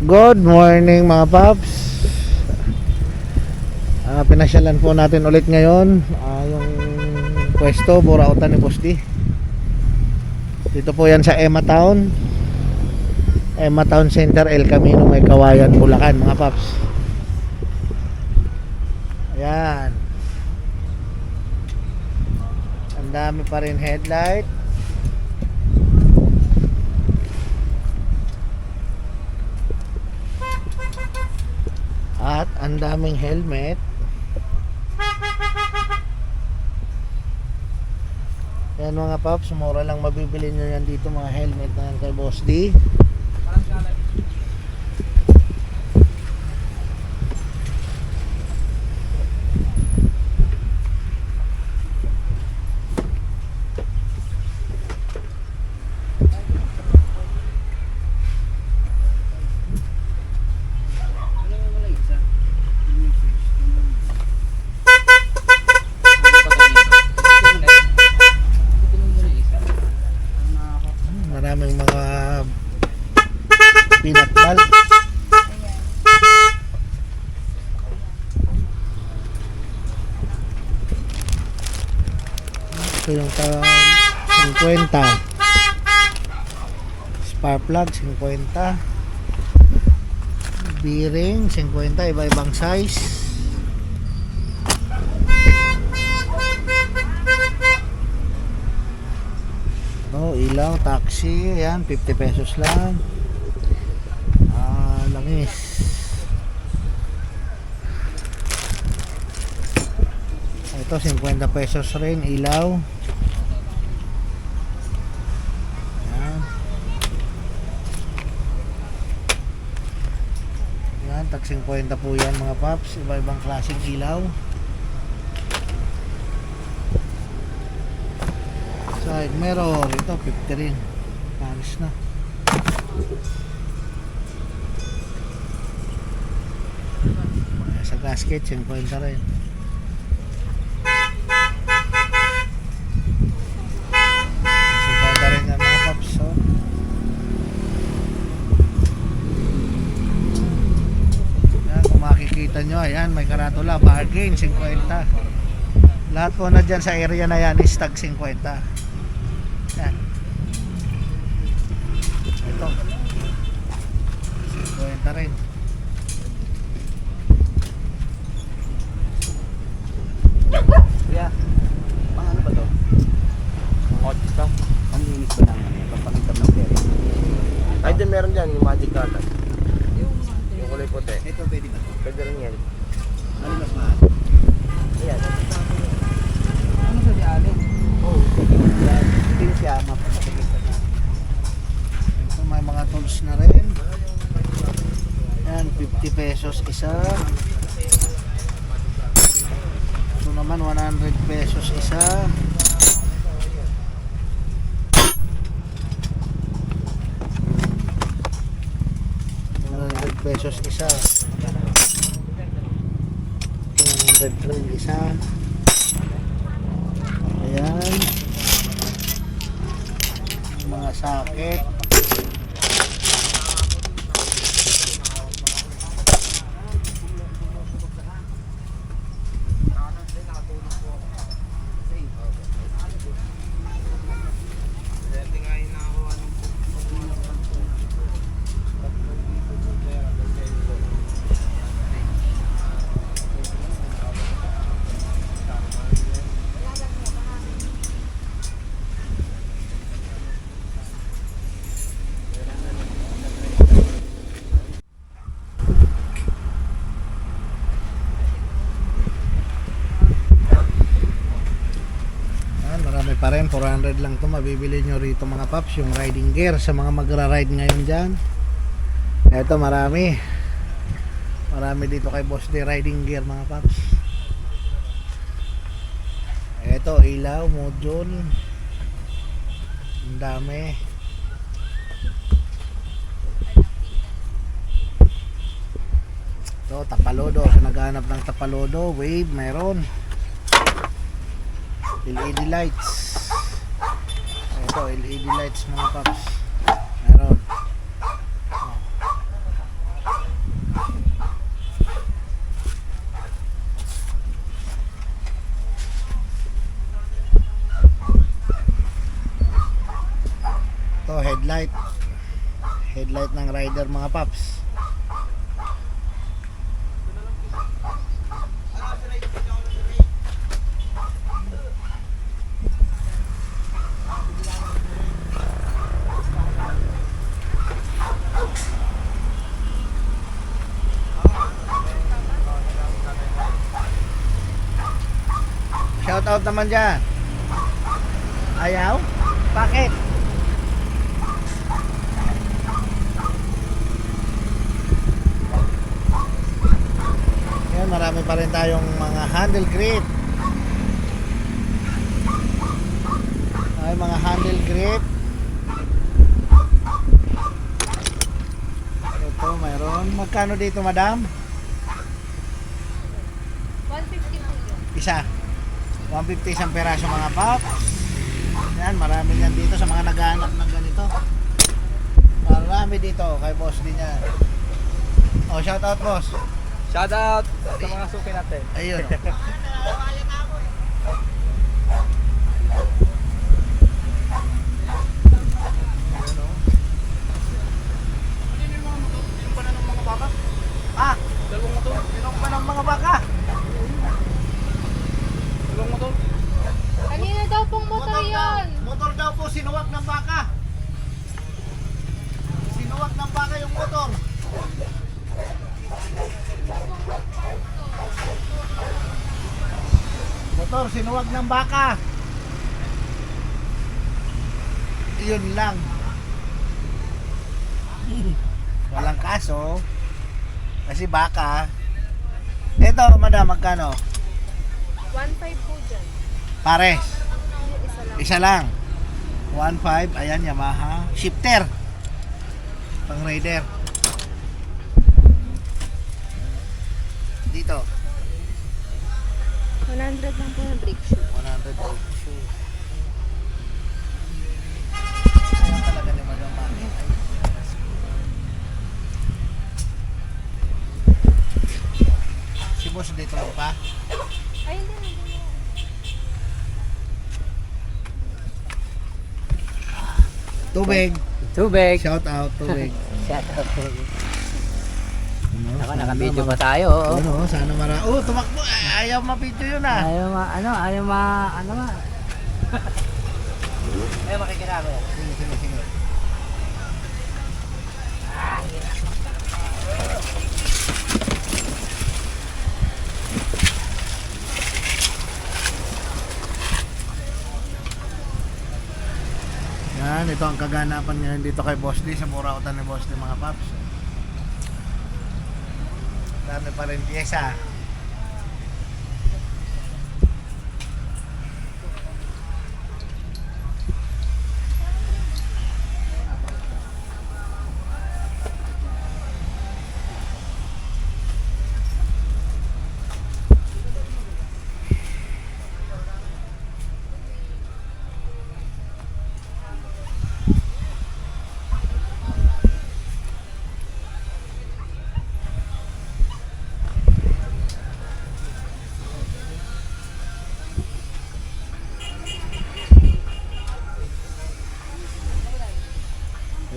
Good morning mga paps. Pinasyalan po natin ulit ngayon yung pwesto Burautan ni Boss D. Dito po yan sa Emma Town Center, El Camino, May Kawayan, Bulacan mga paps. Ayan, ang dami pa rin headlight. At ang daming helmet. Yan mga paps, mura lang mabibili nyo yan dito, mga helmet na yan kay Boss D. Maraming mga pinakbal. Ito yung 50. Spark plug 50. Bearing 50, iba-ibang size. Ilaw, taxi, ayan, 50 pesos lang. Langis. Ito 50 pesos rin, ilaw. Ayan. Ayan, tag 50 po yan mga paps. Iba-ibang klaseng ilaw. Side mirror, ito 50 rin. Paris na. Sa gasket 50 rin. Sumpata rin ng mga paps, oh. Yan, kung makikita nyo, ayan, may karatula, bargain 50. Lahat po na dyan sa area na yan is tag 50. Yan. Ito 50 rin. Kuya, pang ano ba to? Otis lang? Ang linis ba ng pampalitan ng pera? Ay din meron dyan, yung magic carton. Yung kulay puti. Ito pwede ba to? Pwede rin yan. Ano mas mahal? Ayan. Ano sa di alin? Oo. Hindi siya mapapatigil ka na. Ito may mga tools na rin. Yan, 50 pesos isa. Ito naman 100 pesos isa. 100 pesos isa. 100 rin isa. Ayan, mga socket. Marami pa rin, 400 lang to mabibili nyo rito mga paps, yung riding gear sa mga magra-ride ngayon dyan. Ito marami dito kay Boss D, riding gear mga paps. Ito ilaw, module, ang dami. Ito tapalodo, so naghanap ng tapalodo, wave, mayroon. LED lights. Ito LED lights mga paps. Meron. headlight. Headlight ng rider mga paps. Shout out naman dyan. Ayaw? Bakit? Yan, marami pa rin tayong mga handle grip. Ay, mga handle grip. Ito, mayroon. Magkano dito, madam? 150 po yun. Isa. 150 isang peraso mga pop. Yan, marami yan dito sa mga naghahanap ng ganito. Marami dito kay boss din yan. Oh, shout out boss. Shout out sa mga suki natin. Ayun. Oh. Ah, Dalawang motor. sinong pa ng mga baka? Dalawang motor. Kanina daw pong motor yun. Motor daw po, sinuwak ng baka. Sinuwak ng baka yung motor. Motor, sinuwag ng baka. Yun lang. Walang kaso. Kasi baka. Ito, madam, magkano? 1.5 po dyan. Pares. Isa lang. Isa lang. 1.5. Ayan, Yamaha. Shifter. Pang rider. Dito. 100 lang po yung brake shoe. 100 shoe. Ayan talaga ni Madam Mami. Si boss dito lang pa. Ay, hindi. Tubig. Tubig. Shout out, tubig. Shout out po. Ano, Ako, sana naka-video ma- pa tayo. Oo. Ano, sana Oh, tumakbo. Ayaw ma-video yun ah. Ano ma. Ayaw makikita ko yan. Sige, sige, sige. Yan, ito ang kaganapan ngayon dito kay Boss D sa Murautan ni Boss D mga paps. Dami pa rin pyesa.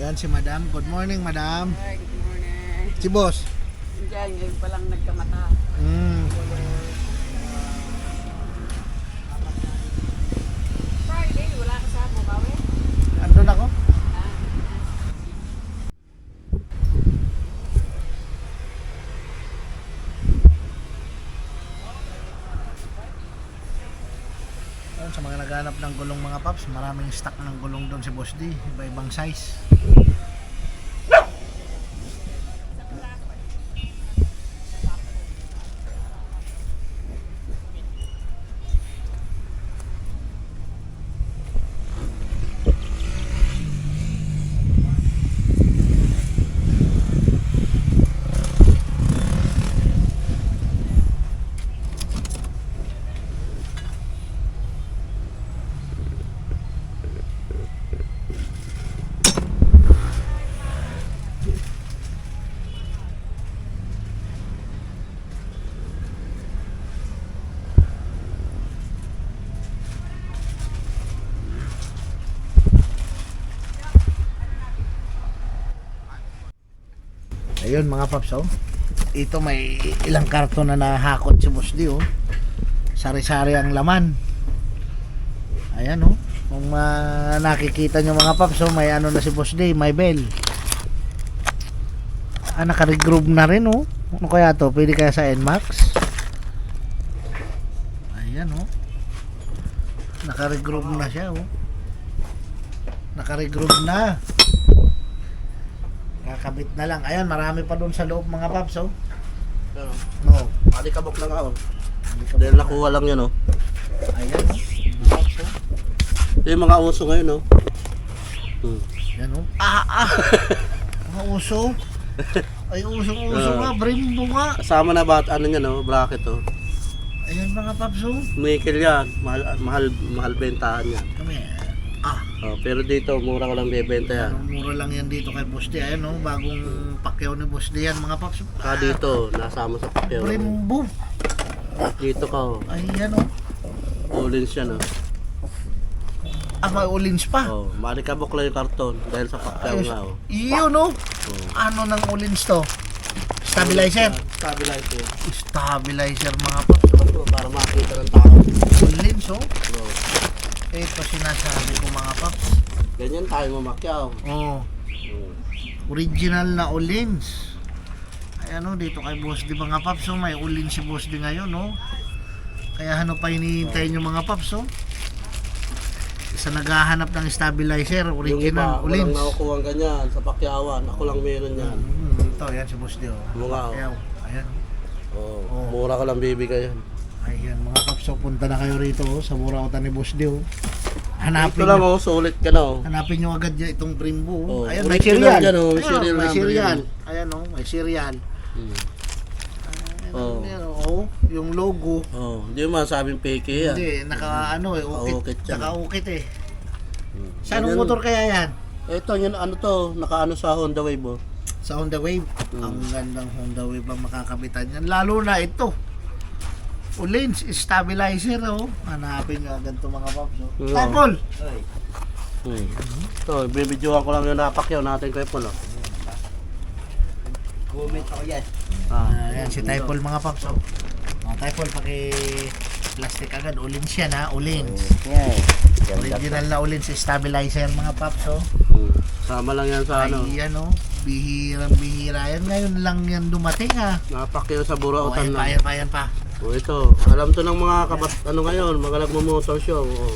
Ayan si Madam. Good morning, Madam. Hi, good morning. Si Boss. Diyan, ngayon pa lang nagkamata. Friday, wala ka sa Bukawi? Andun ako. Ayun, sa mga naghanap ng gulong mga paps, maraming stock ng gulong doon si Boss D. Iba-ibang size. Ayun mga paps, oh. Ito may ilang karton na nahakot si Boss D, oh. Sari-sari ang laman. Ayan, oh. Kung nakikita nyo mga paps, oh, may ano na si Boss D, may bell. Naka-regroove na rin, oh. Ano kaya to? Pwede kaya sa NMAX? Ayan, oh. Naka-regroove na siya, oh. Naka-regroove na. Kakabit na lang. Ayan, marami pa doon sa loob mga paps, oh. Pero, No. alikabok lang ako. Dahil nakuha lang yun, oh. Ayan, oh. Paps, oh. Ito yung mga uso ngayon, oh. Ayan, oh. Mga uso. Ay, uso nga. Brembo nga. Kasama na ba at ano yan, oh, bracket, oh. Ayan mga paps, oh. Nickel yan. Mahal bentahan yan. Kami, Oh, pero dito, mura ko lang bebenta yan. mura lang yan dito kay Boss D. Ayan, oh. Bagong pakyaw ni Boss D yan mga paps. Saka dito, nasama sa pakyaw. Brembo. Dito ka, oh. Ayan, oh. Ulins yan, oh. May ulins pa. Oh, malikabok lang yung karton dahil sa pakyaw Ayos. nga, oh. Iyon, oh. Oh. Ano ng ulins to? Stabilizer. Stabilizer. Stabilizer mga paps. Oh, para makita ng tao. Ulins, oh. Oh. Ito sinasabi ko mga paps. Ganyan tayo mamakyaw. Oh. Original na ulins. Ayan, oh. Dito kay Boss D mga paps, oh. May ulins si Boss D ngayon, oh. Kaya ano pa hinihintay nyo mga paps, oh. Sa naghahanap ng stabilizer, Yung original iba, walang ulins. nakukuha ganyan sa pakyawan. Ako lang meron yan. Ito, yan si Boss D, oh. Mga, oh. Ayan, ayan. Oh, Oh. mura ko lang bibigay yan. Ayan mga paps, oh. Punta na kayo rito, oh. Sa Burautan ni Boss D, oh. Ito Hanapin lang, nyo. oh, sulit ka na, oh. Hanapin nyo agad dyan itong Brembo, oh. Oh, Ayan, may original serial. yan, oh. May Ayan, serial may number serial. yan. Ayan, oh. May serial. Hmm. Ayan, Oh. ayan, oh. Yung logo. Oh, hindi mo masabing peke yan. Hindi, naka ano eh, Nakaukit yan. Nakaukit eh. Hmm. Sa anong Ganyan. motor kaya yan? Ito, yun, ano to, nakaano sa Honda Wave, oh. Sa Honda Wave. Ang gandang Honda Wave ang makakabitan yan. Lalo na ito. Ulins, stabilizer, oh. Hanapin nyo agad ito mga paps, oh. Yeah. Typol! Hmm. Ito, bibidyohan ko lang yung napakyaw natin kay Paul, oh. Comment ako yan. Ayan si Typol mga paps, oh. Mga Typol, paki-plastic agad. Ulins yan, ha. Ulins. Yeah. Original na Ulins stabilizer mga paps, oh. Hmm. Sama lang yan sa ano. Ay, yan, oh. Bihirang-bihira yan. Ngayon lang yan dumating, ha. Napakyaw sa Oh, Burautan ayan pa, lang. ayan pa. Oh, ito. Alam to ng mga ano ngayon, mga nagmo-motor show. Oh.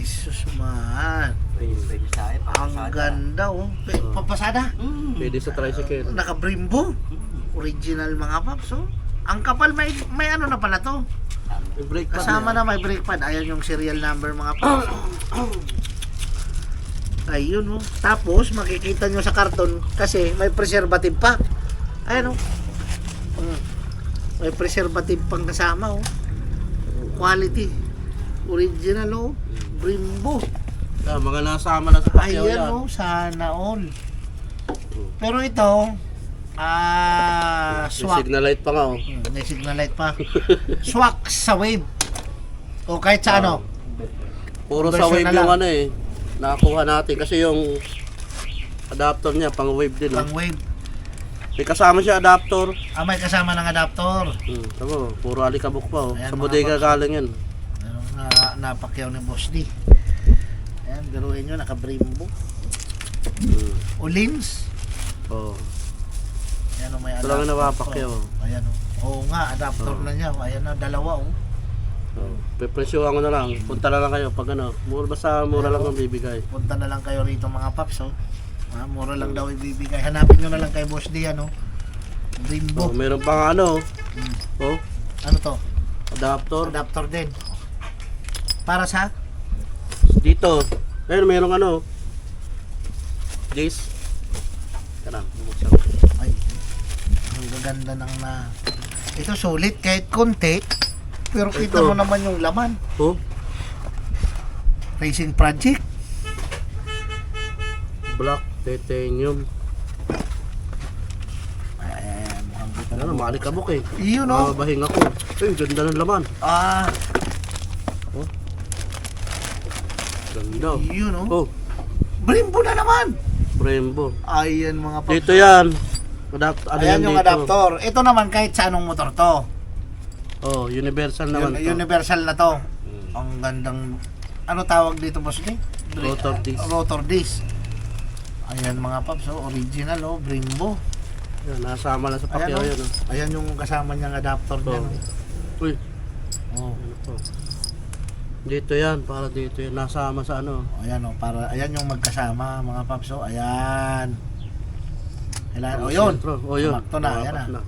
Sus man. Pwede sa akin. Ang ganda, oh. Papasada. Pwede sa tricycle. Naka-Brembo. Original mga paps, oh. Ang kapal, may ano na pala to. May brake pad Kasama yan. na may brake pad. Ayan yung serial number mga paps. Ayun, oh. Tapos makikita nyo sa karton kasi may preservative pa. Ayan, oh. May preservative pang kasama, oh. Quality. Original, oh. Brembo. Ah, mga nasama na sa pakyaw Ayan, yan. oh. Sana all. Pero ito, May swak. signal light pa nga, oh. May signal light pa. Swak sa wave. O kahit sa ano. Puro sa Version wave na yung lang. ano eh. Nakakuha natin kasi yung adapter niya pang wave din, oh. Pang wave. May kasama siya adapter. May kasama ng adaptor. Tama, puro alikabok pa, oh. Ayan, Sa mga bodega boss. galing yan. Ano, napakyaw ni Boss D. Ayan, biruin nyo, naka-Brembo. Ulins. Oh. Ayan, may Ito lang ang napapakyaw. Oh, ayan, oh. Oo nga, adaptor na niya. Ayan na, dalawa, oh. Oh. Pepresyohan ko na lang. Punta na lang kayo pag ano. Basta mura lang ang bibigay. Punta na lang kayo rito mga paps, oh. Mura lang daw ibibigay. Hanapin nyo na lang kay Boss D, ano. Brembo. Oh, meron pang ano. Oh, Ano to? adapter. Adaptor din. Para sa? Dito. Ayun, merong ano. Jace. Tara, bubuksan ko. Ay, ang gaganda ng na... Ito sulit kahit konti. Pero kita Ito. mo naman yung laman. Oh, Racing Project. black titanium. Ayan, mukhang kita Ano, maalikabok eh. Iyon, no? Mababahing ako. Ay, ganda ng laman. Ganda. Iyon, no? Oh, Brembo na naman! Brembo. Ayan mga paps. Dito yan. Ano Ayan yan yung dito? adapter. Ito naman kahit sa anong motor to. Oh, universal naman to. Universal na to. Ang gandang, ano tawag dito boss ni? Rotor disc. Rotor disc. Ayan mga paps, original Brembo. Yan, nasama na sa pakyaw Ayan, yan. Oh. Ayan yung kasama niyang adapter Oh. niyan. Uy, Oh. ano to? Dito yan, para dito yan. Nasama sa ano. Ayan para ayan yung magkasama mga paps. Ayan. Kailan yun. Sentro. Oh, yun. Sumakto na, ayan Sumapak na. na.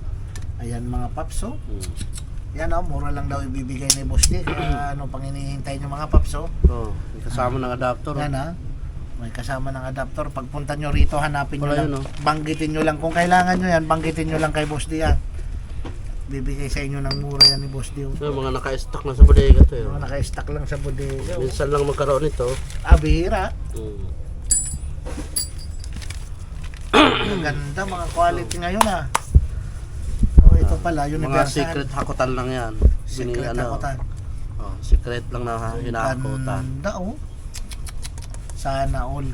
Ayan mga paps. Hmm. Yan mura lang daw ibibigay ni Boss D. Kaya ano pang hinihintay niyo mga paps. Oh, may kasama ng adapter. Oh. Yan may kasama ng adapter. Pagpunta nyo rito, hanapin nyo Wala lang. yun, Banggitin nyo lang. Kung kailangan nyo yan, banggitin nyo lang kay Boss D yan. Bibigay sa inyo ng mura yan ni Boss D. Yung mga naka-stock na sa bodega to. Mga naka-stack lang sa bodega. Minsan lang magkaroon nito. Bihira. Hmm. Ang ganda mga quality ngayon ito pala, Mga universal. secret hakutan lang yan. Secret hakutan. Oh, secret lang na hinahakutan. Ganda Sana all.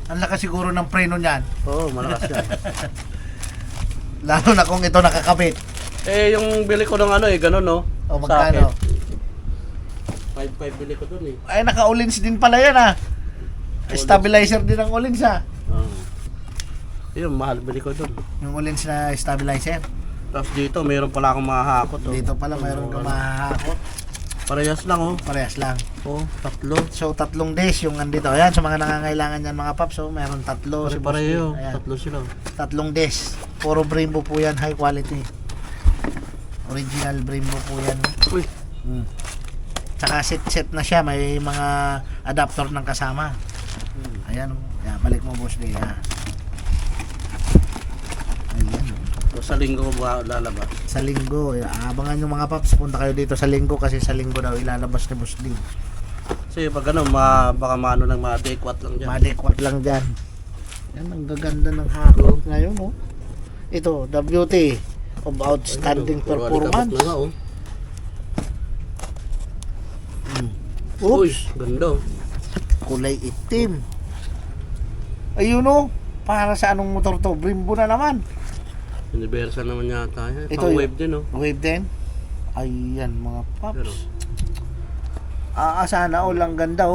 Ang lakas siguro ng preno niyan. Oo, malakas yan. Lalo na kung ito nakakabit. Eh, yung bili ko ng ano ganun no? O magkano? 5.5 bili ko dun eh. Ay, naka-Olins din pala yan Stabilizer din ang Olins Oo. Yun, mahal bili ko dun. Yung Olins na stabilizer. Tapos dito, mayroon pala akong mahahakot. Oh. Dito pala mayroon kang mahahakot. Parehas lang oh. Parehas lang. Oh, tatlo. So, 3 days yung andito. Ayan, sa mga nangangailangan yan mga paps. So, mayroon 3. Pare-pareho. Ayan. Tatlo sila. 3 days. Puro Brembo po yan. High quality. Original Brembo po yan. Uy. Tsaka set na siya. May mga adapter ng kasama. Ayan. Ayan, balik mo boss day. Ayan. So, sa linggo ko ba lalabas? Sa linggo. Abangan nyo mga paps. Punta kayo dito sa linggo kasi sa linggo daw ilalabas ni boss day. Kasi pag ano, baka maano lang, ma-adequate lang dyan. Madekwat lang dyan. Yan, ang gaganda ng hakot ngayon Ito, WT of Outstanding Puro alikabok Performance. na nga oh. Uy, Oops, ganda oh. kulay itim. Ayun para sa anong motor to? Brembo na naman. Universal naman yata. Ito Pang yun. wave din oh. Wave din. Ayan mga Pero, paps. Sana lang ganda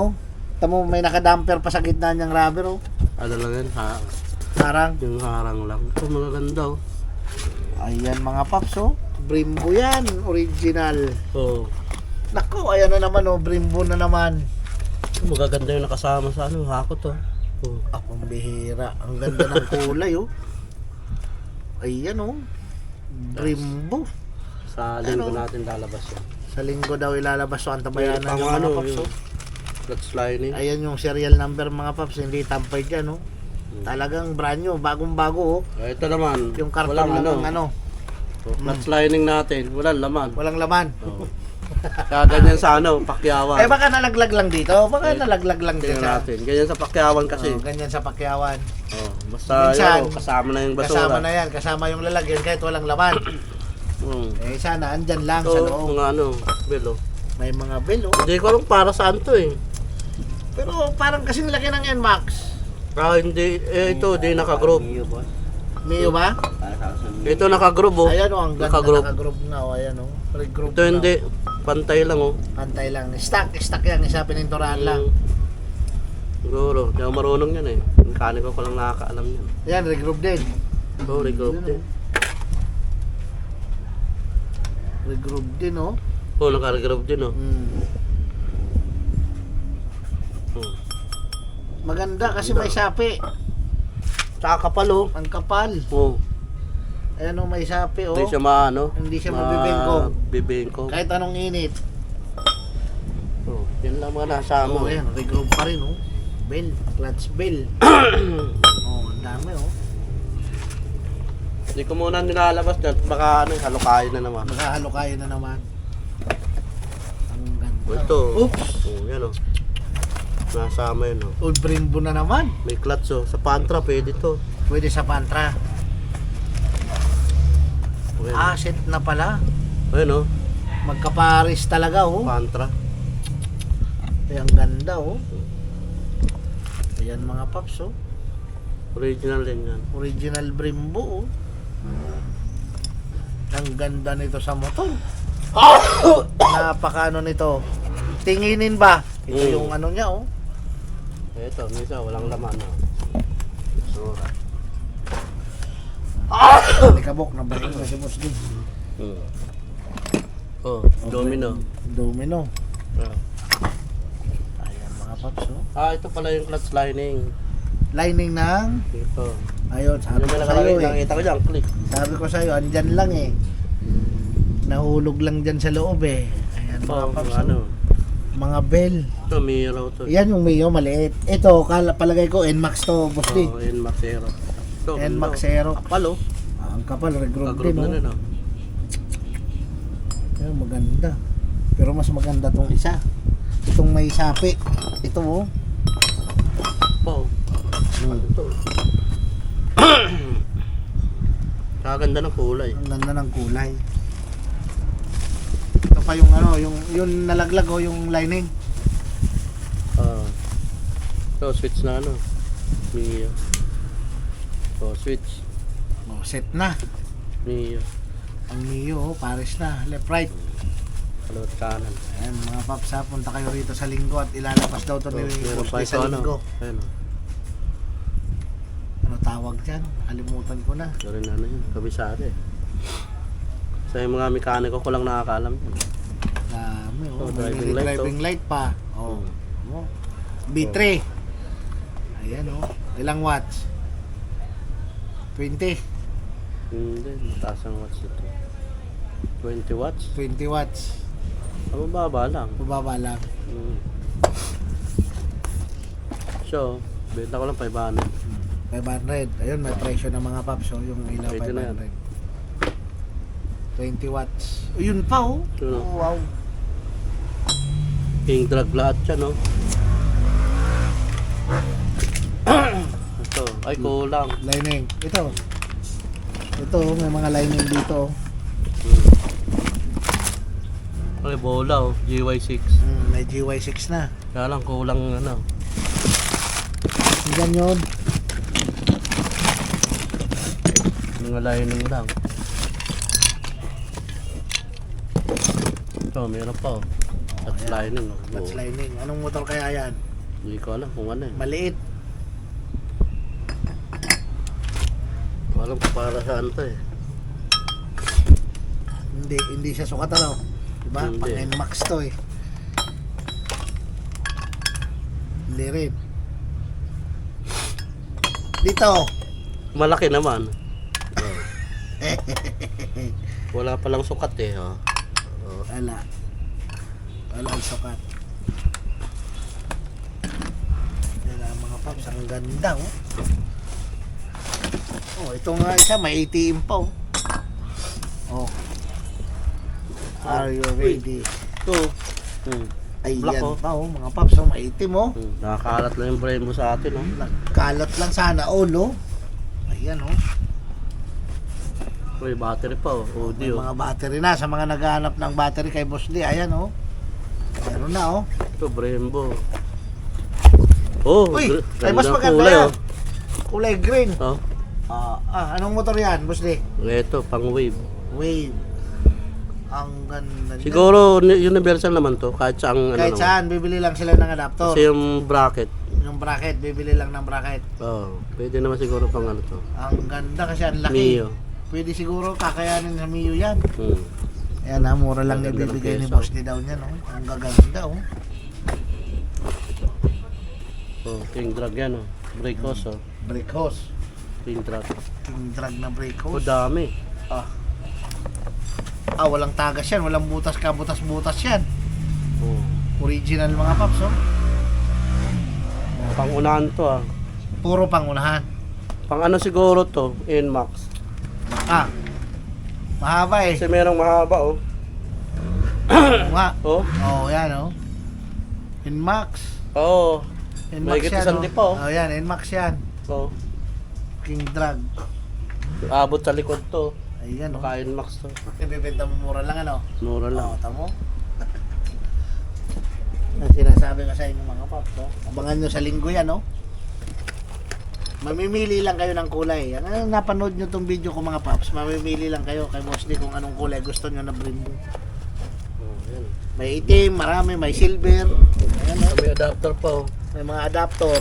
Tamo may nakadamper pa sa gitna niyang rubber ano lang yan, Parang yung harang lang. Ito, magaganda oh. ayan mga paps Brembo yan, original. Oh. Nako, ayan na naman Brembo na naman. Magaganda yung nakasama sa ano, hakot oh. Oh. Ang bihira. Ang ganda ng kulay Ayan Brembo. Sa linggo Ano? natin lalabas yan. Sa linggo daw ilalabas ang tabayanan Pang ng mga ano, paps yung clutch lining. Ayan yung serial number mga paps. Hindi tampay dyan Talagang brand new. Bagong bago Ito naman, Yung karton walang lang ano. ng Clutch lining natin, walang laman. Walang laman. Oh. Kaya ganyan sa ano, pakyawan. Baka nalaglag lang dito. Baka Eh, nalaglag lang dito. Tingnan natin. Ganyan sa pakyawan kasi. Ganyan sa pakyawan. Oh, basta Minsan, yun, kasama na yung basura. Kasama na yan. Kasama yung lalagyan kahit walang laman. Sana andyan lang sa So, loob. mga ano, belo. May mga belo. Hindi ko alam para saan to eh. Pero parang kasing laki ng NMAX. Hindi, ito, di naka-group. Mio ba? Ito naka-group oh. Ayan ang ganda Naka-group. naka-group na Ayan Re-group Ito hindi, pantay lang oh. Antay lang. Stock yan. Isa pininturahan lang. Siguro, di ako marunong yan eh. Mekaniko ko lang nakakaalam yan. Yan, re-group din. Oh, regroup din. Re-group din Oh, naka-regroup din oh. Oh. Maganda kasi may sapi. Tsaka kapal oh. Ang kapal. Oh. Ayan may sapi Hindi siya maano. Hindi siya mabibengko. Mabibengko. Kahit anong init. Oh, yun lang mga nasama. Ayan, re-group pa rin Bell, clutch bell. Ang dami Hindi ko muna nilalabas dyan. Baka ano, halukayin na naman. Makahalo kayo na naman. Ang ganda. Ito. Oops. Oh, yan oh. Nasama yun oh. Old Brembo na naman. May clutch oh. Sa Pantra pwede to. Pwede sa Pantra. Oh, yan. Set na pala. Ayun oh. Magkaparis talaga Pantra. Ay, ang ganda Ayan mga paps Original din yan. Original Brembo Ang ganda nito sa motor. Napakaano nito. Tinginin ba? Ito yung ano niya, oh. Ito, minsan walang laman. Sura. Likabok na ba yung si boss din? Oh, domino. Domino. Ah. Ayan mga paps, oh. Ito pala yung clutch lining. Lining ng... Ito. Ayun, sabi Yung ko nakalagay, sa'yo eh. nakita ko dyan, click. Sabi ko sa'yo, andyan lang eh. Nahulog lang dyan sa loob eh. Ayan mga paps, oh. Ano? Mga bell. Ito, Miro to. Yan yung Mio, maliit. Ito, palagay ko, NMAX to, boss D. NMAX Aero. Ito, NMAX Aero. Kapal, oh. Ang kapal, regroove Kagroove din, na oh. rin, oh. Ayan, maganda. Pero mas maganda tong isa. Itong may sapi. Ito, oh. Oh. Ito. Kaganda ng kulay. Ang ganda ng kulay. Ito pa yung ano, yung nalaglag, oh, yung lining. Ito, switch na ano. Mio. Oh, switch. Oh, set na. Mio. Ang Mio, oh, pares na. Left, right. Kalawat kanan. Ayan, mga paps, ha, punta kayo rito sa linggo at ilalabas daw to ni Meron Boss pa D ito, sa linggo. Ayun, oh. Ano tawag dyan? Kalimutan ko na. Ito rin ano yun, kabisado eh. Sa yung mga mekaniko ko lang nakakaalam yun. Dami, oh. Oh, May driving light, driving light pa. Oh. Oh. B3. Ayan, oh. Ilang watts? 20. Hindi, mataas ang watts ito. 20 watts? 20 watts. Mababa lang. Mababa lang. So, benta ko lang 500. 500. Ayun, may presyo ng mga paps, oh. Yung ilaw Pwede na yan. 500. 20 watts. Oh, yun pa, oh. Yun, oh. Oh, wow. King drag lahat siya, no? Ito, ay kulang. Lining. Ito. Ito, may mga lining dito. Ay, bola, oh. GY6. May GY6 na. Kaya lang, kulang ano. Diyan yun. Mga lining lang. Ito, meron pa, oh. Touch lining, oh. Clutch lining. Anong motor kaya yan? Hindi ko alam kung ano eh. Maliit. Alam ko para saan to eh. Hindi siya sukat ano. Diba? Hindi. Pang NMAX to eh. Hindi rin. Dito. Malaki naman. Wala palang sukat eh. Oh. Wala. Wala ang sukat. Yan ang mga paps. Ang ganda oh. Oh, ito nga isa. May ATM pa oh. Oh. Are you ready? Ito. Ayan Black, oh. pa oh. Mga paps oh. May itim oh. Nakakalat lang yung brain mo sa atin. Oh. Nagkalat lang sana all oh. Ayan oh. May battery pa. Oh. May Audio. mga battery na sa mga naghahanap ng battery kay Boss D. Ayan oh. Meron na oh. Ito, Brembo. Oh, Uy, ay ganda mas ng maganda kulay, yan. oh. Kulay green. Oh. Anong motor yan, Boss D? Ito, pang wave. Wave. Ang ganda niya. Siguro universal naman to, kahit saan Kahit ano. saan, bibili lang sila ng adapter. Kasi yung bracket. Yung bracket, bibili lang ng bracket. Oh, pwede naman siguro pang ano to. Ang ganda kasi ang laki. Mio. Pwede siguro kakayanin sa Mio yan. Hmm. Ayan ha, mura lang Gaganda ng ibibigay ni pyesa. Boss D daw niya, no? Ang gaganda, oh. Oh, king drag yan, oh. Brake hose, oh. Brake hose. King drag. King drag na brake Oh, hose. dami. Walang tagas yan. Walang butas ka, butas-butas yan. Oh. Original mga paps, oh. Pangunahan to, ah. Puro pangunahan. Pang ano siguro to, NMAX. Mahaba eh. Kasi merong mahaba, oh. Nga. Oh. Oh, yan, oh. NMAX. Oh. NMAX May yan, isang oh. lipa, oh. Oh, yan. NMAX yan. Oh. King drag. Abot sa likod to. Ayan, oh. Baka NMAX to. Ibibenta mo mura lang, ano? Mura lang. Oh, tamo. Ang sinasabi ko sa inyo mga paps, no? Abangan nyo sa linggo yan, no? Mamimili lang kayo ng kulay. Ano, napanood nyo tong video ko mga paps. Mamimili lang kayo kay Boss D kung anong kulay gusto nyo na Brembo. Oh, yan. May itim, marami, may silver. Ayan, oh. May adapter pa oh. May mga adaptor.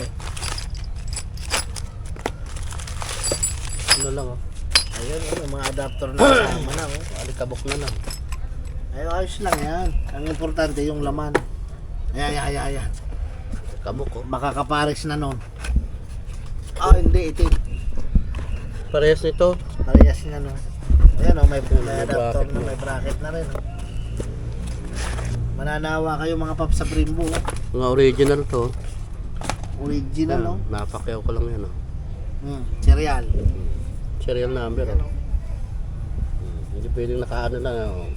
Ano lang oh. Ayun, oh, may mga adaptor na kasama na. Oh. Alikabok na lang. Ay, ayos lang yan. Ang importante yung laman. Ayan. Kabok oh. Makakapares na nun. Ah, hindi, itim. Parehas nito. Parehas nga no. Ayan oh, may May adaptor bracket na, na. may bracket na rin. Oh. Mananawa kayo mga paps sa Brembo. Oh. Mga original to. Original, no? Napakyaw ko lang yan oh. Cereal. Serial number Ayan, oh. Hindi pwedeng nakaano lang oh.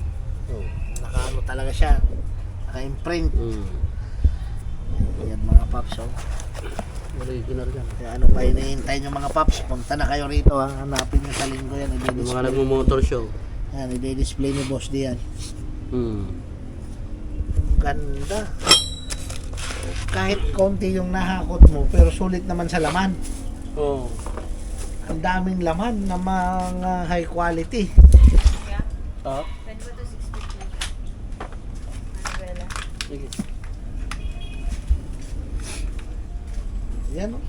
Oh. Nakaano talaga siya. Naka-imprint. Ayan mga paps, oh. Original yan. Kaya ano pa hinihintay nyo mga paps? Punta na kayo rito, ha? Hanapin nyo sa linggo yan. Yung mga I-display. nagmo-motor show. Ayan, i-display ni Boss D yan. Ganda. Kahit konti yung nahakot mo, pero sulit naman sa laman. Oh. Ang daming laman na mga high quality. Yeah. Ah, Pwede ba ito 650? Manuela. sige. Yan, oh.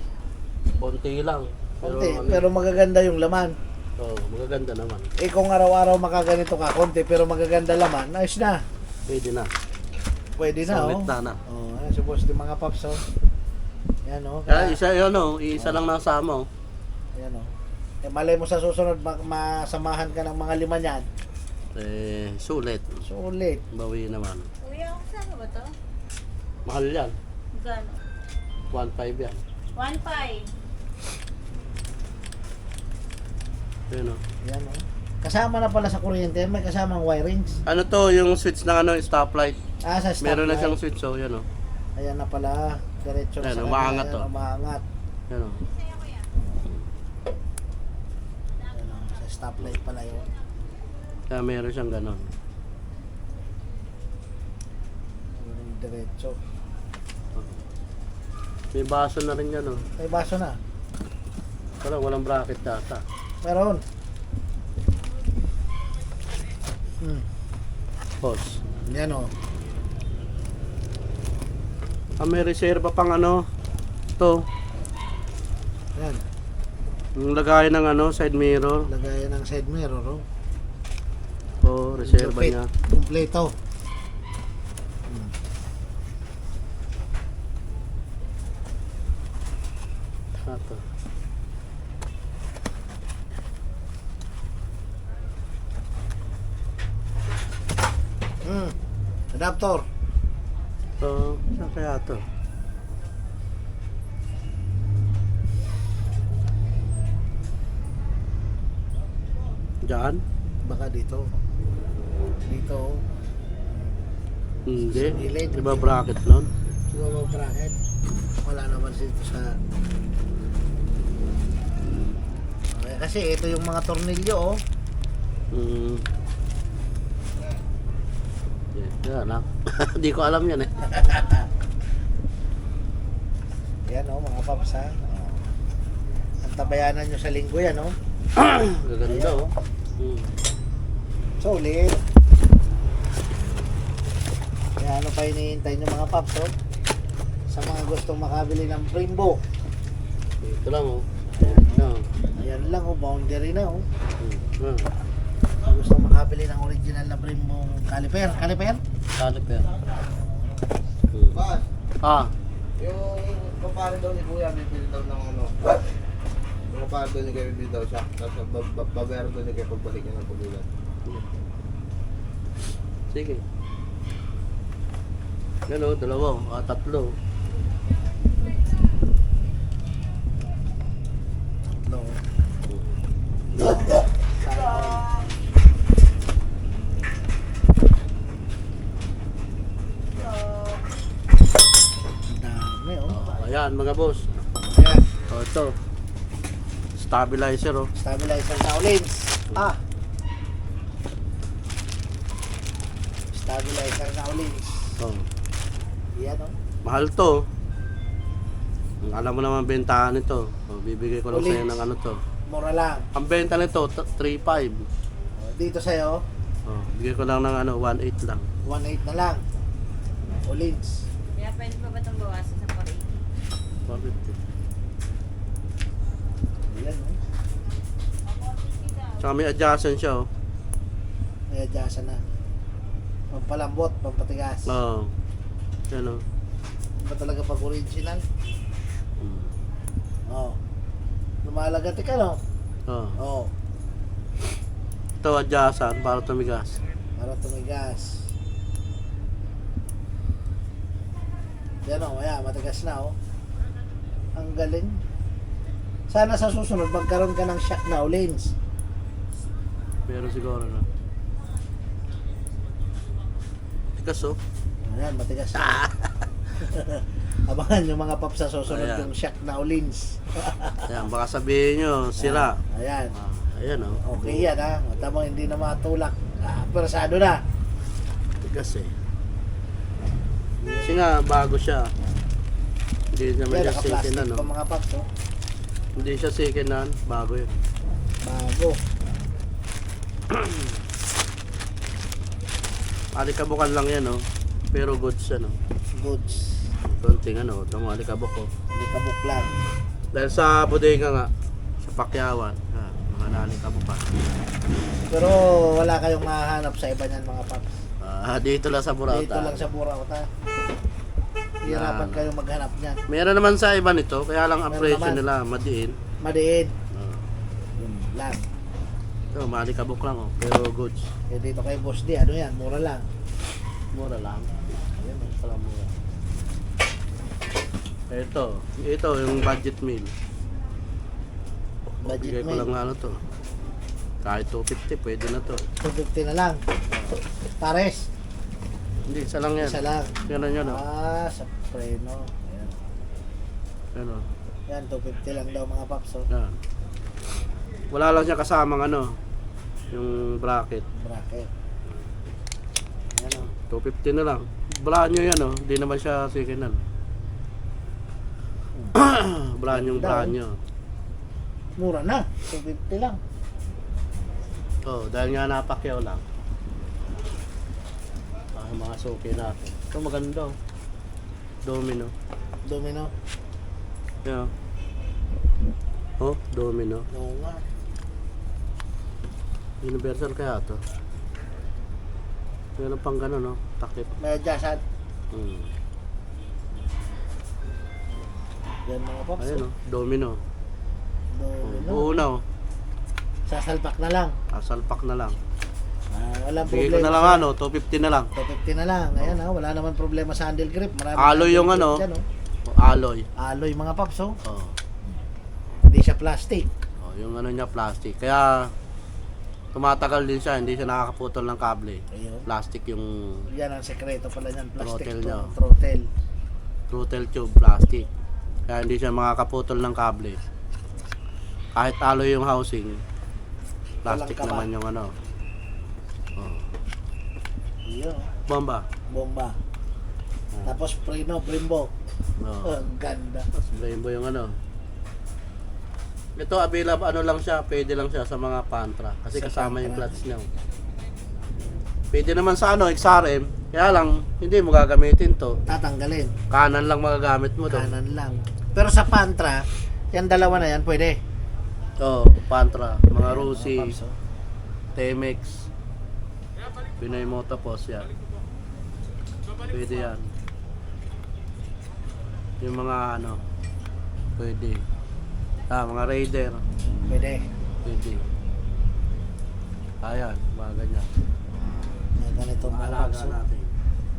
Konti lang. Konti, ano, pero magaganda yung laman. oh, magaganda naman. Eh kung araw-araw makaganito ka, konti pero magaganda laman, nice na. Pwede na. Pwede na, Solid oh. na. Oh, ayan, suppose di mga paps, oh. Yan, oh. Kaya isa yun oh, isa lang nasama oh. Ayan, oh. Eh, malay mo sa susunod, masamahan ka ng mga lima niyan. Sulit. Sulit. Bawi naman. Kuya, kasama ba to? Mahal yan. Magkano? 1.5 yan. 1.5. Yun oh. Yan, oh. Kasama na pala sa kuryente, may kasamang wirings. Ano to, yung switch ng ano, stoplight. Ah, sa stoplight. Meron na siyang switch oh, yan oh. Ayan na pala, diretso na Ayan, sa umaangat, kanya. oh. Ayan, umaangat. Yan oh. Ayan, oh. Sa stoplight pala yun. Kaya meron siyang ganon. Yung diretso. May baso na rin yan oh. May baso na. Walang bracket data. Meron. Pause. Yan, oh. May reserva pang ano. To. Yan. Yung lagayan ng ano, side mirror. Lagayan ng side mirror, oh. Oh, reserva Lupit. niya. Kumpleto. Ito. Adaptor. So, saan kaya ito? Diyan? Baka dito. Dito, oh. Hindi. Sa gilid. Di ba bracket nun? Siguro bracket. Wala naman dito sa... Okay, kasi ito yung mga tornilyo, oh. Yan lang. Hindi ko alam yan eh. Yan, oh, mga paps, ha. Oh. Ang tabayanan nyo sa linggo yan, oh. Gaganda oh. Solid. Kaya ano pa hinihintay nyo mga paps, oh. Sa mga gustong makabili ng Brembo. Ito lang oh. Ayan, ayan lang, oh. Boundary na, oh. Sa gustong makabili ng original na Brembo caliper. Caliper? Caliper. Boss, Ah, yung kapare daw ni Kuya, bibili daw ng ano. Yung kapare daw ni Kuya, bibili daw siya. Tapos babayaran daw ni Kuya pagbalik niya ng pagulan. sige. Yan oh, dalawa oh. Tatlo. Tatlo. Dami, oh. Ayan mga boss. Ayan. Oh, ito. Stabilizer oh. Stabilizer na Olins. Ah. Stabilizer na Olins. Oh. Yan, oh. Mahal to. Alam mo naman bentahan nito. O, bibigay ko lang Ulit. sa'yo ng ano to. Mura lang. Ang benta nito, 3.5. Dito sa'yo, Oh, bigay ko lang ng ano, 1.8 lang. 1.8 na lang. Ulids. Kaya pwede pa ba itong bawasan sa 480? 450. Ayan, oh. Tsaka may adjacent siya, oh. May adjacent na. Pampalambot, pampatigas. Oo. Yan, oh. Ba talaga pag original? Mm. Oo. Lumalagati ka, no? Oo. Oo. Ito adjacent para tumigas. Para tumigas. Yan, oh. Ayan, matigas na, oh. Ang galing. Sana sa susunod, magkaroon ka ng shock na lens. Pero siguro na. Tigas, oh. Ayan, matigas na. Abangan yung mga paps sa susunod Ayan. yung shock na lens. Ayan, baka sabihin nyo, sira. Ayan. Ayan, oh. Okay yan, ha. Tamang hindi na matulak. Persado na. Tigas, eh. Kasi nga, bago siya. Hindi naman Yan, siya naka-plastic second hand, pa no? mga paps, oh. Hindi siya second hand, bago yun. Bago. Alikabukan lang yan, oh. Pero goods siya, no? Goods. Konting ano, ito mo, alikabok, oh. Hindi kabuk lang. Dahil sa bodega nga, sa Pakyawan, mga nalikabukan. Pero wala kayong mahanap sa iba niyan mga paps. Dito lang sa Burauta. Dito lang sa Burauta. Hirapan kayo maghanap niyan. Meron naman sa iba nito, kaya lang ang Meron presyo naman. nila, madiin. Madiin. Uh, Yun lang. ito, malikabok lang, oh. Pero goods. Eh dito kay Boss D, ano yan? Mura lang. Mura lang. Ayan, pala mura. Ito yung budget meal. Budget Bigay ko meal. lang ano to. Kahit 250, pwede na to. 250 na lang. Pares. Hindi, isa lang yan. Isa lang. Ganun yun, oh. Sa preno. Ayan. Yan, oh. Yan, 250 lang daw mga paps. Oh. Yan. Wala lang siya kasamang ano, yung bracket. Bracket. Yan o. 250 na lang. Brand new yan, oh. Hindi naman siya second hand. Brand new, brand new. Mura na. 250 lang. Oh, dahil nga napakyaw lang. Mga suki natin. Ito maganda, oh. Domino. Domino. Yeah. Oh, domino. Oo nga. Universal kaya to. Meron pang gano'n, no? Takip. May adjacent. Hmm. Yan mga paps. Ayun, oh. Domino. Domino. Buo na, oh. Sasalpak na lang. Asalpak na lang. Walang Bigay ko problema. na lang, sa- ano, 250 na lang. 250 na lang. Ayan ha. Wala naman problema sa handle grip. Marami Alloy yung handle ano. grip dyan, oh. Alloy. Alloy mga paps. Oh. Oh. Hindi siya plastic. Oh, yung ano niya, plastic. Kaya, tumatagal din siya. Hindi siya nakakaputol ng kable. Ayun. Plastic yung Yan ang sekreto pala niyan. Plastic Throttle to niya. throttle. throttle tube, plastic. Kaya hindi siya makakaputol ng kable. Kahit alloy yung housing, plastic Walang kaba. naman yung ano. Oh. Yun. Bomba. Bomba. Tapos preno, Brembo. Oh. Ang ganda. Tapos rainbow yung ano. Ito available ano lang siya, pwede lang siya sa mga Pantra kasi Sa kasama yung Pantra. clutch niya. Pwede naman sa ano, XRM, kaya lang hindi mo gagamitin to. Tatanggalin. Kanan lang magagamit mo to. Kanan lang. Pero sa Pantra, yan dalawa na yan, pwede. Oh, Pantra, mga Rusi, Mga paps, oh. Temex, Pinoy Motopos yan. Pwede yan. Yung mga ano, pwede. Mga Raider, Pwede. pwede. Ayan, mga ganyan. Yan, ganito mga Maalaga paps, oh. natin.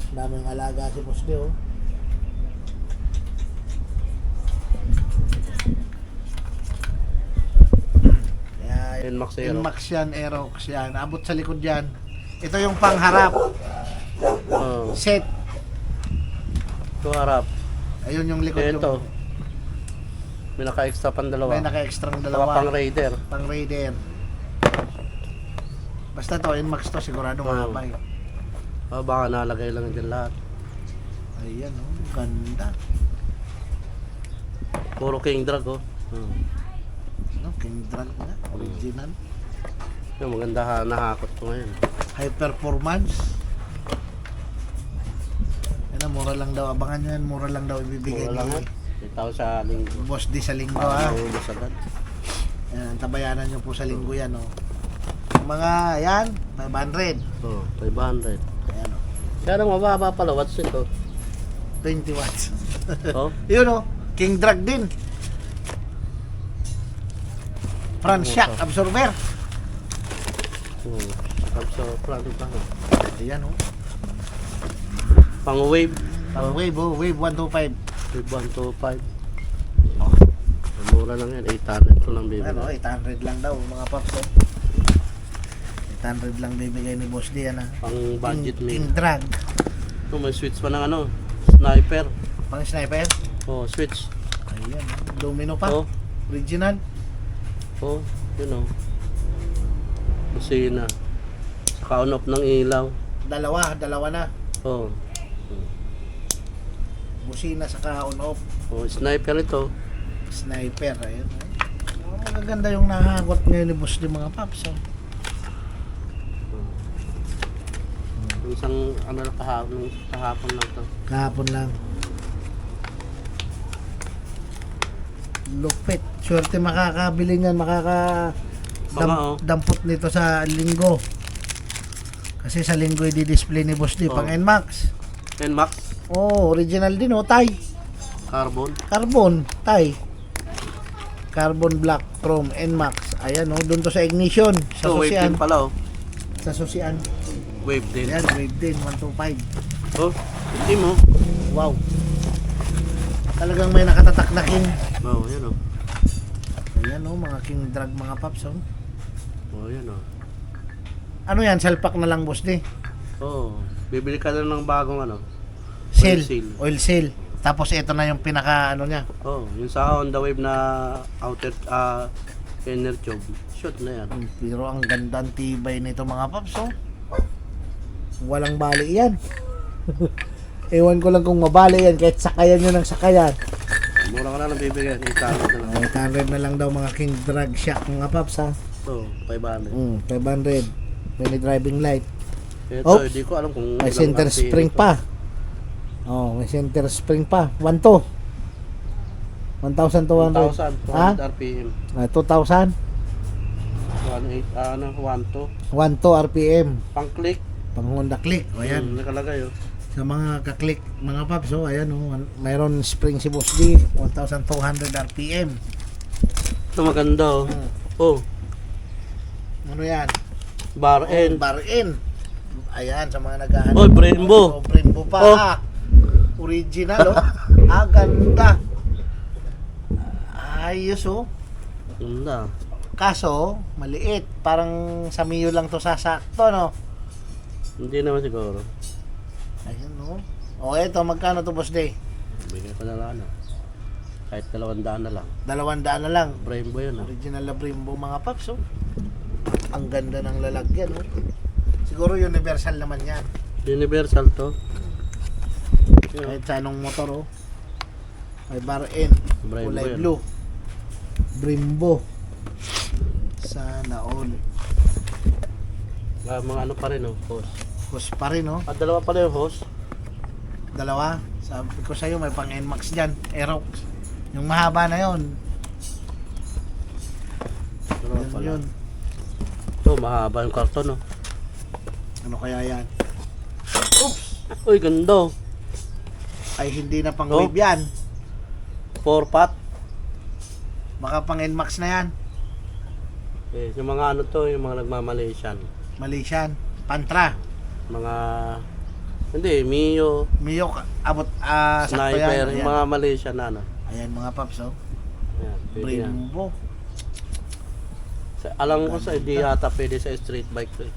Daming alaga si Boss D, oh. Yan. Nmax Aero. Nmax yan, Aerox yan. Abot sa likod yan. Ito yung pangharap. Oh, Set. ito harap. Ayun yung likod Ito. May naka-extra pang dalawa. May naka-extrang Dalawa dalawa. pang Raider. Pang Raider. Basta to, Nmax to, sigurado Oo. mahaba eh. Oh, baka nalagay lang dyan lahat. Ayan, oh. Ganda. Puro king drag oh. No, King Drag na, original. Yung maganda nahakot ko ngayon. High performance. Yan na, mura lang daw. Abangan nyo yan, mura lang daw ibibigay Mura lang ni yan. Itaw sa linggo. Boss D sa linggo ha. Mahulog agad. Yan, tabayanan nyo po sa linggo yan oh. Yung mga yan, 500. Oh, 500. Ayan oh, Kaya nang mababa pala, what's ito? 20 watts. Oh, Yun oh, King Drag din. Front shock absorber. so plano pa. Ayan oh. Pang wave. Wave oh, wave 125. Wave 125. Oh, mura lang yan. 800 ko lang bibili. Ano, 800 lang daw mga paps oh. 800 lang bibigay ni Boss D yan ah. Pang budget King meal. Drag. Oh, may switch pa ng ano, sniper. Pang sniper. Oh, switch. Ayan, domino pa. Oh, Original. oh, yun oh. Busina. Saka on off ng ilaw. Dalawa na. Oh. Busina saka on off. Oh, sniper ito. Sniper, ayun. Oh, magaganda yung nahagot ngayon ni Boss D mga paps oh. Yung isang ano kahapon lang to. Kahapon lang. Lupit. Swerte makakabili niyan, Baka, oh. dampot nito sa linggo. Kasi sa linggo i-display ni Boss D Oh. pang NMAX. NMAX. Oh, original din oh, Thai. Carbon. Carbon, Thai. Carbon black chrome NMAX. Ayan oh, doon to sa ignition, sa So, wave susian. din pala oh. Sa susian. Wave din. Ayan, wave din 125. Oh, hindi mo. Wow. Talagang may nakatatak na king. Oh, yan oh. Ayan oh, mga King Drag mga paps oh. Oh, yan oh. Ano yan, salpak na lang Boss D? Oh, bibili ka na ng bagong ano. Seal, seal. oil seal. Tapos ito na yung pinaka ano niya. Oh, yung sa on the wave na outer inner tube. Shoot na yan. Pero ang ganda, ang tibay nito mga paps oh. Walang bali yan. Ewan ko lang kung mabali yan kahit sakayan nyo ng sakayan. Mura ka na lang bibigyan. 800 na lang. 800 na lang daw mga King Drag shock mga paps ha. Oh, 500. 500. May driving light. Ito, Oh. hindi ko alam kung May ilang center RPM spring ito. pa. Oh, may center spring pa. 1,200. 1,200. 1,000. Ha? 200 RPM. 2,000. 1,200. 1,200 RPM. Pang click. Pang Honda Click. O ayan. Nakalagay oh. Sa mga ka-click mga paps, oh, ayan oh, mayroon spring si Boss D, 1,200 RPM. Ito maganda oh. Oh, Ano yan? bar Oh, end. bar in. Ayan, sa mga naghahanap. Oh, Brembo. Oh, Brembo pa. Oh. Original, oh. Ganda. Ayos, oh. Ganda. Kaso, maliit. Parang sa Mio lang to sasakto, no? Hindi naman siguro. Ayun, no? O, eto, magkano to, Boss D? Bigay ko na lang ano. Kahit 200 na lang. 200 na lang. Brembo yun ah. Original na Brembo mga paps, oh. Ang ganda ng lalagyan, oh. Siguro universal naman yan. Universal to. Yun. Kahit sa anong motor, oh. May bar N. Brembo Kulay yan. blue. Brembo. Sana all. Mga ano pa rin oh, hose. Hose pa rin, oh. Dalawa pala yung hose. Dalawa. Sabi ko sa'yo, may pang NMAX dyan. Aerox. Yung mahaba na yon. Dalawa Yun, pala. yun. Ito, mahaba yung karton oh. Ano kaya yan? Uy, ganda oh. Ay, hindi na pang Oh. wave yan. 4-pot. Baka pang NMAX na yan. Eh, yung mga ano to, yung mga nagmamalaysian. Malaysian. Pantra. Mga, hindi, Mio, Mio, abot, sakto Sniper, yan. yung Ayan. mga Malaysian na ano. Ayan mga paps, oh. Yan, pwede yan. Brembo. Alam ko sa hindi yata pwede sa street bike to eh.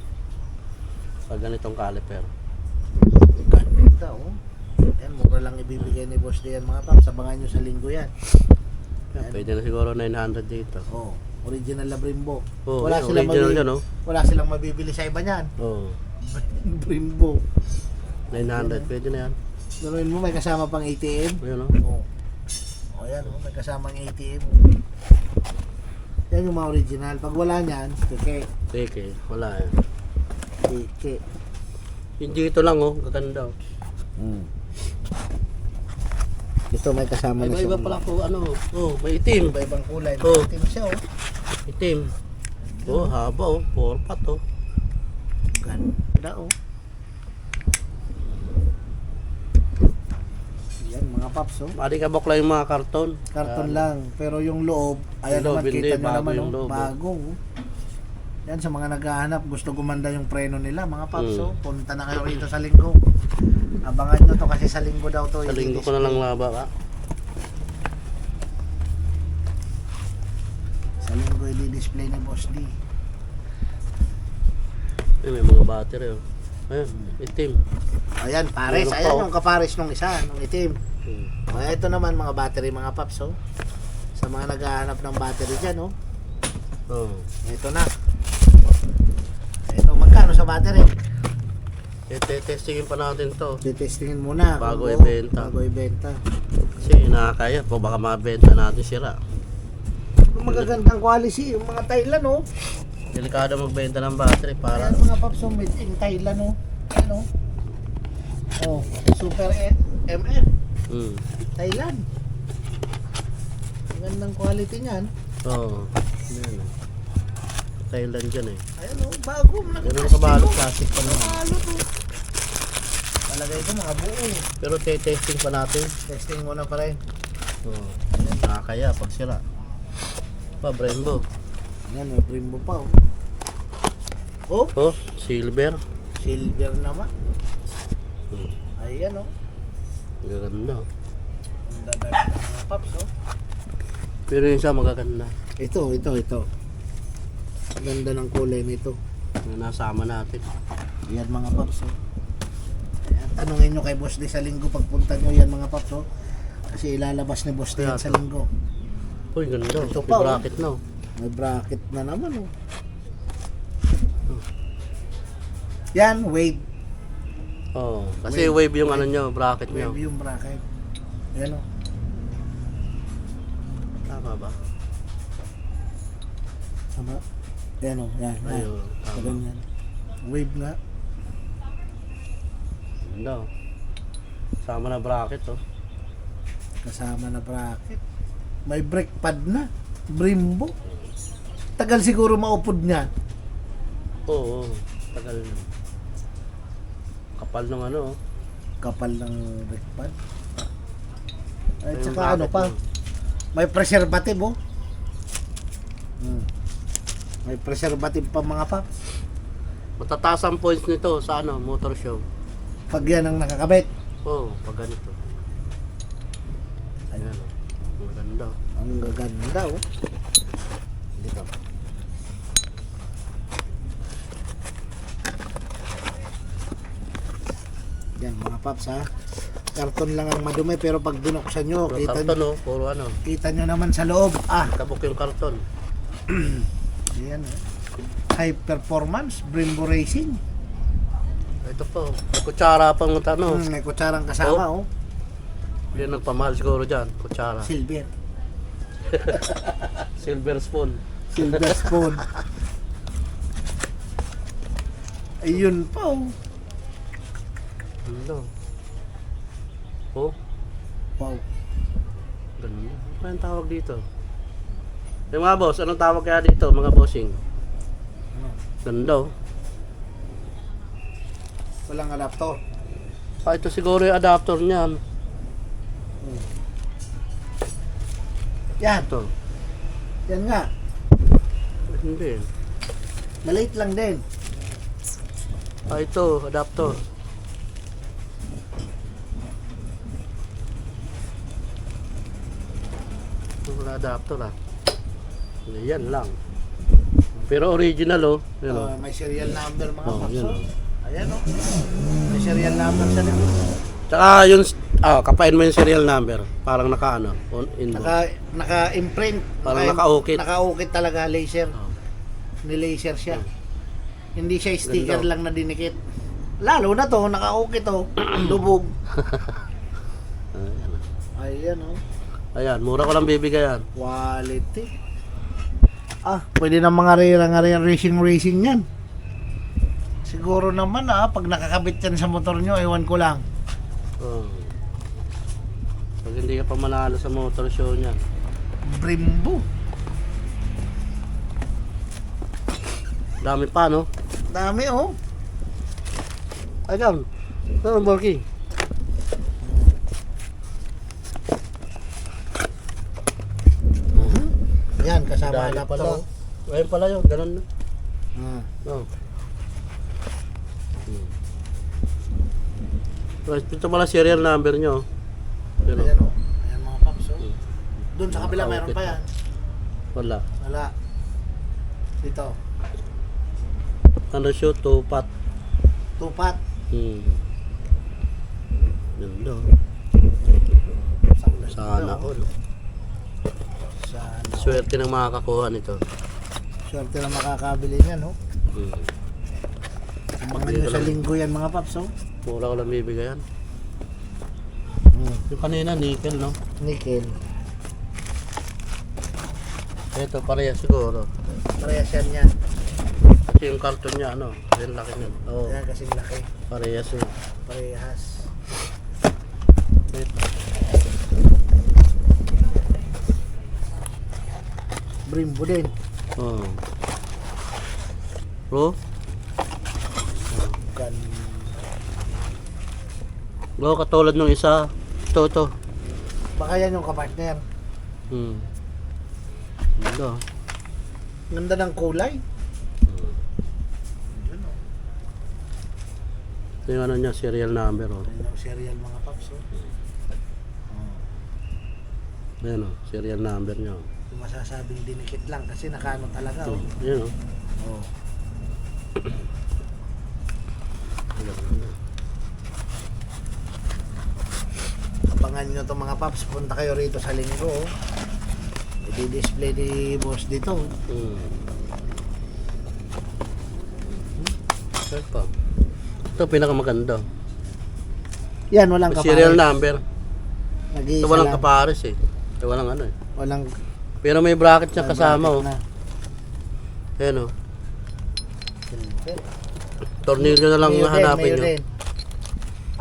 Sa ganitong caliper. Ganda, oh. Yan, mura lang ibibigay ni Boss D yan mga paps. Abangan nyo sa linggo yan. Yan, pwede na siguro 900 dito. Oh, original na Brembo. Oh, Wala yan, silang original mabi- yan oh. Wala silang mabibili sa iba niyan. Oh, Brembo. 900 pwede na yan. Ganoin mo, may kasama pang ATM. Ayun oh. Oh. O yan, Yan, oh, may kasamang ATM. Yan yung mga original. Pag wala niyan, keke. Teke, wala eh. Keke. Hindi ito lang oh, gaganda oh. Ito may kasama na Iba-iba pala po, ano, oh, may itim. Iba-ibang kulay. Oh. Itim siya, oh. Itim. Oh, haba oh, 4-pat oh. Ganda, oh. Yan, mga paps, oh. Mali ka bakla yung mga karton. Karton lang. Pero yung loob, ayan Yung loob, naman, hindi. kita nyo Bago naman, yung oh. loob, oh. Bago, oh. Yan, sa mga naghahanap, gusto gumanda yung preno nila, mga paps, oh. Punta na kayo rito sa linggo. Abangan nyo to kasi sa linggo daw to. Sa linggo ko na lang laba ka. Sa linggo i-display ni Boss D. Ay, may mga battery oh. Ayan, itim. Ayan, pares. Meron pa, Ayan oh. yung kapares nung isa, nung itim. Ayan, ito naman mga battery, mga paps, oh. Sa mga naghahanap ng battery dyan, oh. Oh. Ito na. Ito, magkano sa battery? Testingin pa natin to. Titestingin muna. Bago kung ibenta. Bago ibenta. Kasi nakakaya po, baka mabenta natin sila. Yung magagandang quality, yung mga Thailand, oh. Delikado magbenta ng battery para Ayan mga paps, oh, made in Thailand, oh. Ayan, oh. Oh, Super MF. Thailand. Ang gandang quality niyan. Oo. Yan oh. Thailand dyan eh. Ayan, oh, bago. Ganun kabalot, plastic pa naman. Balot, oh. Palagay ko mga buo. Pero testing pa natin. Testing muna pa rin. Oo. Nakakaya pag sira. Pa, Brembo. Ayan, may Brembo pa, oh. Oh, Oh, silver. silver naman. Ayan, oh. Gaganda. Ang gaganda mga paps, oh. Pero yung isa magaganda. Ito. Ang ganda ng kulay nito. Yung nasama natin. Yan mga paps, oh. Ayan, tanungin nyo kay Boss D sa linggo pagpunta nyo yan mga paps, oh. Kasi ilalabas ni Boss D yan sa linggo. Uy, ganda. Ito May pa, oh. bracket na oh. May bracket na naman, oh. Yan, wave. Oo. Kasi wave yung ano nyo, bracket nyo. Wave yung bracket. Yan, oh. Tama ba? Tama. Yan, oh. Yan. Ayun, tama. Ganyan. Wave nga. Ganda oh. Sama na bracket oh. Kasama na bracket. May brake pad na. Brembo. Tagal siguro maupod niya. Oo, tagal na. Kapal ng ano oh. Kapal ng brake pad. At Ayun, saka bracket ano pa. mo. May preservative, oh. May preservative pa mga paps. Matataas ang points nito sa ano, motor show. Pag yan ang nakakabit. Oo, pag ganito. Ayan oh. Maganda oh. Ang gaganda, oh. Dito. Yan mga paps, ha. Karton lang ang madumi pero pag binuksan nyo, Puro kita, karton oh, puro ano. kita nyo naman sa loob. Ah, Kabok yung karton. yan, oh. High performance, Brembo Racing. Ito po, may kutsara pang ano. May kutsarang kasama, oh. Yan nagpamahal siguro dyan, kutsara. Silver. Silver spoon. Silver spoon. Ayun pa, oh. Ganda. Oh, Wow. ganda. Ano yung tawag dito? Eh mga boss, anong tawag kaya dito mga bossing? Ganda oh. Walang adapter. Ah, ito siguro yung adapter niyan. Yan. Ito. Yan nga. Hindi. Maliit lang din. Ah, ito, adapter. Wala adapter ah. Yan lang. Pero original oh. Yan oh. May serial number mga Oh, paps, yan, oh. oh. Ayan, oh. May serial number sa likod. Tsaka yung, kapain mo yung serial number. Parang naka ano, on inbox. Naka-imprint. Parang naka-ukit. Naka-ukit talaga, laser. Oh. Ni-laser siya. Hindi siya sticker Ganda. lang na dinikit. Lalo na to, naka-ukit to. Lubog. Ayan, oh. Ayan, oh. Ayan, mura ko lang bibigayan. Quality. Pwede na mga racing yan. Siguro naman pag nakakabit yan sa motor nyo, ewan ko lang. Oh. Pag hindi ka pa manalo sa motor show niyan. Brembo. Dami pa, no? Dami oh. Ayan. Ito ang Borky. Yan, kasama Dahil na pala. ito. Ayun pala yun, ganun na. Oh. So, ito pala serial number nyo. Pero, Ayan oh. Ayan mga paps oh. Doon sa kabila mayroon pa yan. wala. Wala. Dito. Ano siya? Tupat. Tupat. Ganda. Sana Sana all. Sana. Swerte ng makakakuha nito. Swerte na makakabili niyan oh. Abangan nyo sa linggo yan mga paps oh. Mura ko lang bibigayan. Yung kanina, nickel, no? Nickel. Ito, pareha siguro. Parehas yan yan. Kasi yung karton niya, ano? Yung laki niya. Oo, Yan kasing laki. parehas yun. Parehas. Ito. Brembo din. Oo. Bro? Kan. Bro, katulad nung isa. Ito. Baka yan yung kapartner. Ganda. Ganda ng kulay. Ito yung ano niya, serial number, oh. Yan yung serial mga paps oh. Ayan, oh, serial number niya. Oh. Kung masasabing dinikit lang kasi nakano talaga oh. Ayan, oh. Oh. Abangan nyo to mga paps. Punta kayo rito sa linggo oh. I-display ni boss dito oh. Saan pa? Ito pinakamaganda. Yan, walang kapares. Serial number. Nag-iisa Ito walang lang. kapares eh. Ito walang ano eh. Walang Pero may bracket siya kasama, oh. na. Ayan, oh. Tornilyo na lang hanapin nyo.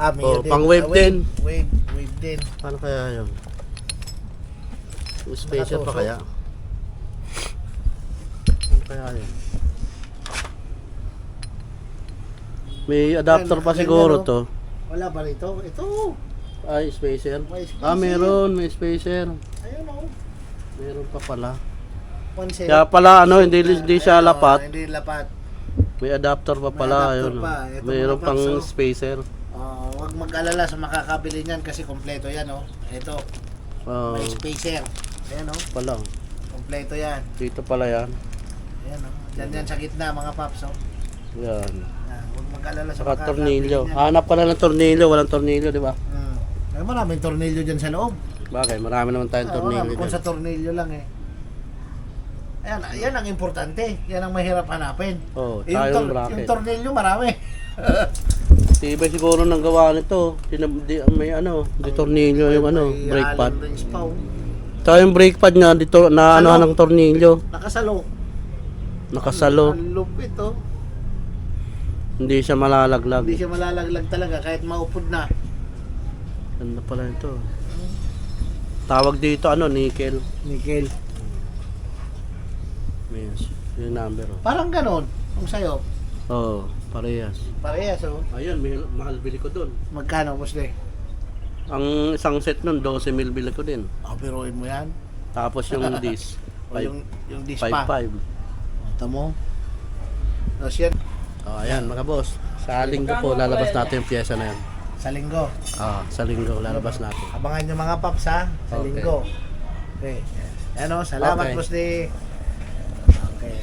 Mayo Oh, pang wave din. Wave din. Paano kaya yun? Special pa Nakatusok. kaya? Ano kaya yun? May adapter Ayan, pa siguro ganyan, to. Wala ba rito? Ito. Ay, spacer. May spacer. Meron. May spacer. Ayun oh. Meron pa pala. One set. Kaya pala, ano, hindi siya Ayun, oh, lapat. Hindi lapat. May adapter pa May pala. adapter Ayun, pa. oh. Ito Mayroon mga pang paps, oh. spacer. Huwag mag-alala sa makakabili niyan kasi kompleto yan oh. Ito. Oh, May spacer. Ayan oh. pala. Kompleto yan. Dito pala yan. Ayan oh. Diyan sa gitna mga paps oh. Yan. Huwag mag-alala sa Saka makakabili tornilyo. niyan. Hanap pala ng tornilyo. Walang tornilyo, di ba? Ay, maraming tornilyo dyan sa loob. Bagay, marami naman tayong tornilyo Kung dyan. sa tornilyo lang eh. Ayan, yan ang importante. Yan ang mahirap hanapin. Oo, Eh, tayong bracket. yung tornilyo marami. Tibay siguro ng gawa nito. May ano, di tornilyo yung ano, May brake pad. allen rings pa, oh. Ito yung brake pad niya, dito na ano ng tornilyo. Nakasalo. Nakasalo. Ang lupit oh. Hindi siya malalaglag. Hindi siya malalaglag talaga kahit maupod na. Ganda pala ito. Tawag dito ano, nickel. Nickel. Yes, yung number. Oh. Parang ganon. Kung sa'yo. Oo, parehas. Parehas oh. Ayun, mahal bili ko dun. Magkano boss de? Ang isang set nun, 12 mil bili ko din. Piruin mo yan. Tapos yung disc, O yung disc pa. 5.5. Tamo. Tapos yan. Oh, ayan mga boss. Sa linggo po lalabas natin yung pyesa na yan. Sa linggo. Sa linggo lalabas natin. Abangan nyo mga paps ha. Sa Okay. linggo. Okay. Ano, salamat Okay. boss de. Okay.